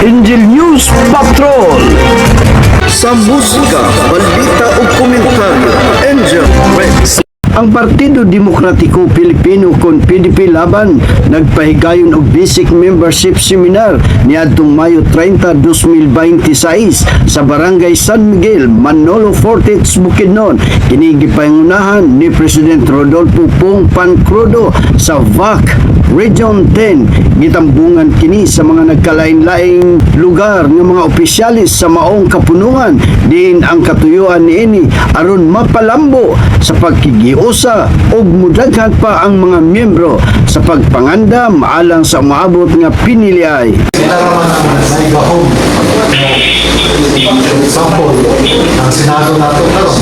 Angel News Patrol. Sa musika, balita o komentaryo, Angel Rex. Ang Partido Demokratiko Pilipino kon PDP Laban nagpahigayon og basic membership seminar niadtong Mayo 30, 2026 sa Barangay San Miguel, Manolo Fortich, Bukidnon. Kini gipangunahan ni President Rodolfo Pong Pancrudo sa VAC Region 10. Gitambungan kini sa mga nagkalain-laing lugar ng mga opisyalis sa maong kapunungan diin ang katuyuan niini aron mapalambo sa pagkigiusa ug mudaghan pa ang mga miyembro sa pagpangandam alang sa umaabot nga piniliay. Sila naman ang naibahog. Example, ang Senado nato karon,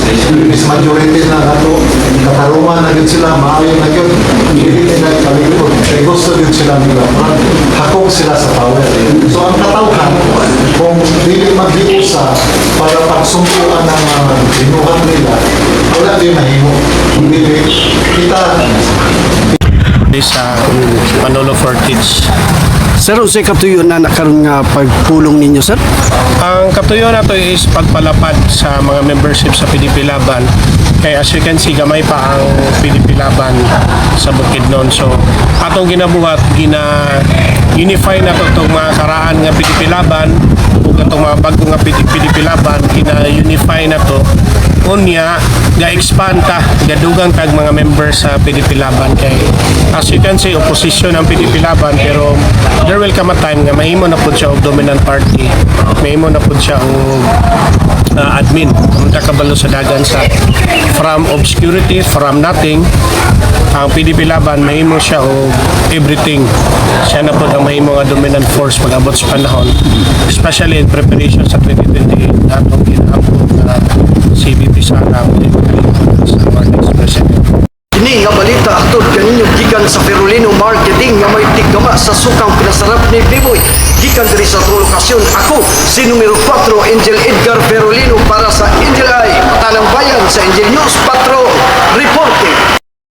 is majority na nato, katarungan na yun sila, maayon na yun, hindi nila kalikod, kaya gusto yun sila nila, hakong sila sa power. So ang katawhan, kung dili mag-iusa para pagsumpuan ng binuhan nila, wala din mahimo. Hindi kita sa Manolo Fortich. Sir, usay katuyo na nakaroon nga pagpulong ninyo, sir? Ang katuyo na to is pagpalapad sa mga membership sa PDP Laban. Kaya as you can see, gamay pa ang PDP Laban sa Bukidnon. So, atong ginabuhat, unify na to itong mga karaan nga PDP Laban o itong mga bagong nga PDP Laban, unify na to. Unya, ga-expand ta, gadugang tag mga members sa PDP Laban. Kay as you can see, opposition ang PDP Laban, pero there will come a time nga mahimo na po siya og dominant party, mahimo na po siya og admin, munta kabalo sa dagan sa from obscurity, from nothing. Ang PDP Laban mahimo siya og everything. Siya na po ang mahimo nga dominant force pag-abot sa panahon, especially in preparation sa 2028 natong ginaambot na CBP sa Kamuli sa our next president. Kini nga balita atod kaninyo gikan sa Ferolino Marketing nga may tigama sa sukang pinasarap ni Biboy. Gikan diri sa lokasyon, ako si numero 4 Angel Edgar Ferolino para sa Angel Eye, Patanang Bayan sa Angel News Patrol. Reporting.